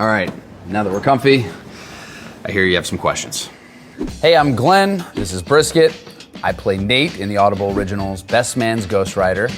All right, now that we're comfy, I hear you have some questions. Hey, I'm Glenn. This is Brisket. I play Nate in the Audible Originals Best Man's Ghostwriter.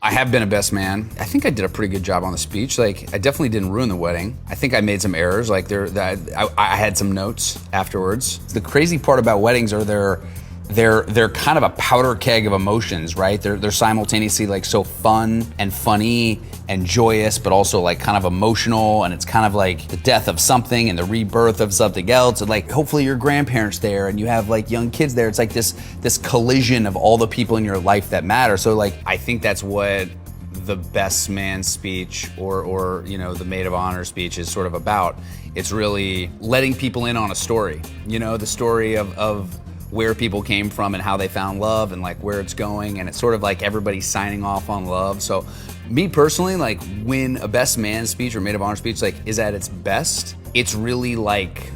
I have been a best man. I think I did a pretty good job on the speech. Like, I definitely didn't ruin the wedding. I think I made some errors. Like, I had some notes afterwards. The crazy part about weddings are they're kind of a powder keg of emotions, right? They're simultaneously like so fun and funny and joyous, but also like kind of emotional. And it's kind of like the death of something and the rebirth of something else. And like, hopefully your grandparents there and you have like young kids there. It's like this collision of all the people in your life that matter. So like, I think that's what the best man speech or you know, the maid of honor speech is sort of about. It's really letting people in on a story, you know, the story of where people came from and how they found love and like where it's going. And it's sort of like everybody signing off on love. So me personally, like when a best man speech or maid of honor speech like is at its best, it's really like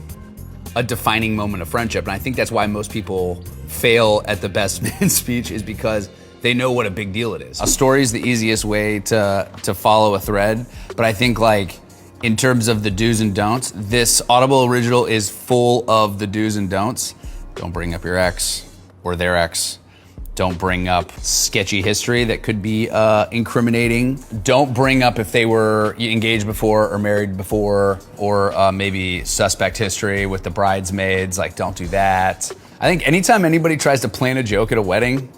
a defining moment of friendship. And I think that's why most people fail at the best man speech, is because they know what a big deal it is. A story is the easiest way to follow a thread. But I think like in terms of the do's and don'ts, this Audible original is full of the do's and don'ts. Don't bring up your ex or their ex. Don't bring up sketchy history that could be incriminating. Don't bring up if they were engaged before or married before, or maybe suspect history with the bridesmaids. Like, don't do that. I think anytime anybody tries to plant a joke at a wedding,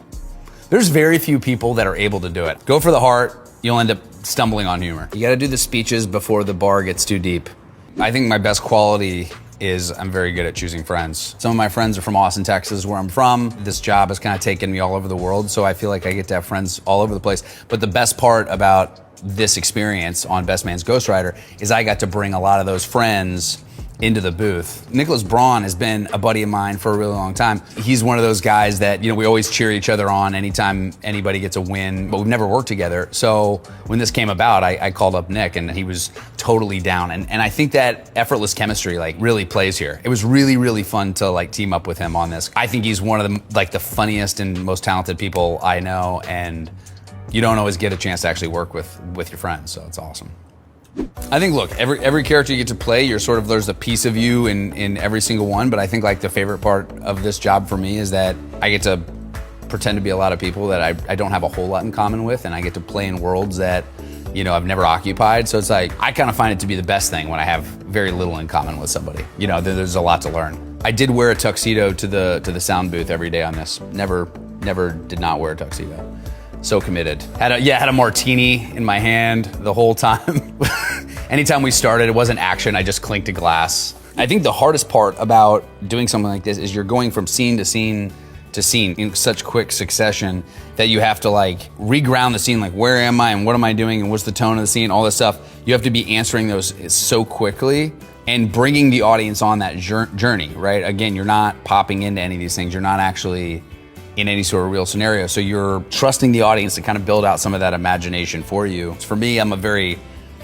there's very few people that are able to do it. Go for the heart, you'll end up stumbling on humor. You gotta do the speeches before the bar gets too deep. I think my best quality is I'm very good at choosing friends. Some of my friends are from Austin, Texas, where I'm from. This job has kind of taken me all over the world, so I feel like I get to have friends all over the place. But the best part about this experience on Best Man's Ghostwriter is I got to bring a lot of those friends into the booth. Nicholas Braun has been a buddy of mine for a really long time. He's one of those guys that, you know, we always cheer each other on anytime anybody gets a win, but we've never worked together. So when this came about, I called up Nick and he was totally down. And I think that effortless chemistry like really plays here. It was really, really fun to like team up with him on this. I think he's one of the like the funniest and most talented people I know, and you don't always get a chance to actually work with your friends, so it's awesome. I think, look, every character you get to play, there's a piece of you in every single one, but I think like the favorite part of this job for me is that I get to pretend to be a lot of people that I don't have a whole lot in common with, and I get to play in worlds that, you know, I've never occupied. So it's like, I kind of find it to be the best thing when I have very little in common with somebody. You know, there's a lot to learn. I did wear a tuxedo to the sound booth every day on this. Never did not wear a tuxedo. So committed. Had a martini in my hand the whole time. Anytime we started, it wasn't action, I just clinked a glass. I think the hardest part about doing something like this is you're going from scene to scene to scene in such quick succession that you have to like reground the scene, like where am I and what am I doing and what's the tone of the scene, all this stuff. You have to be answering those so quickly and bringing the audience on that journey, right? Again, you're not popping into any of these things. You're not actually in any sort of real scenario. So you're trusting the audience to kind of build out some of that imagination for you. For me, I'm a very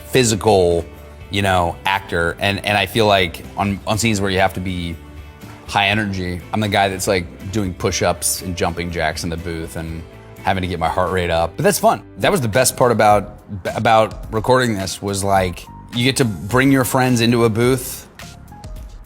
physical, you know, actor. And I feel like on scenes where you have to be high energy, I'm the guy that's like doing push-ups and jumping jacks in the booth and having to get my heart rate up. But that's fun. That was the best part about recording this, was like, you get to bring your friends into a booth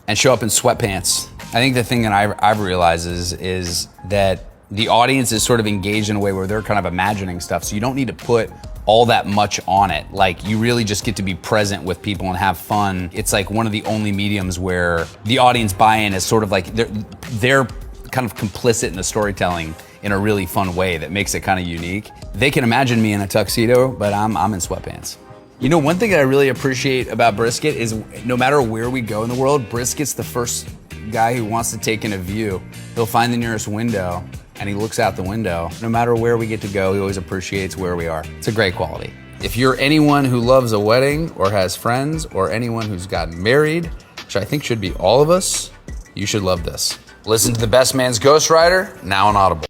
and show up in sweatpants. I think the thing that I've realized is that the audience is sort of engaged in a way where they're kind of imagining stuff, so you don't need to put all that much on it. Like, you really just get to be present with people and have fun. It's like one of the only mediums where the audience buy-in is sort of like they're kind of complicit in the storytelling in a really fun way that makes it kind of unique. They can imagine me in a tuxedo, but I'm in sweatpants. You know, one thing that I really appreciate about Brisket is no matter where we go in the world, Brisket's the first guy who wants to take in a view. He'll find the nearest window and he looks out the window. No matter where we get to go, he always appreciates where we are. It's a great quality. If you're anyone who loves a wedding or has friends or anyone who's gotten married, which I think should be all of us, you should love this. Listen to The Best Man's Ghostwriter, now on Audible.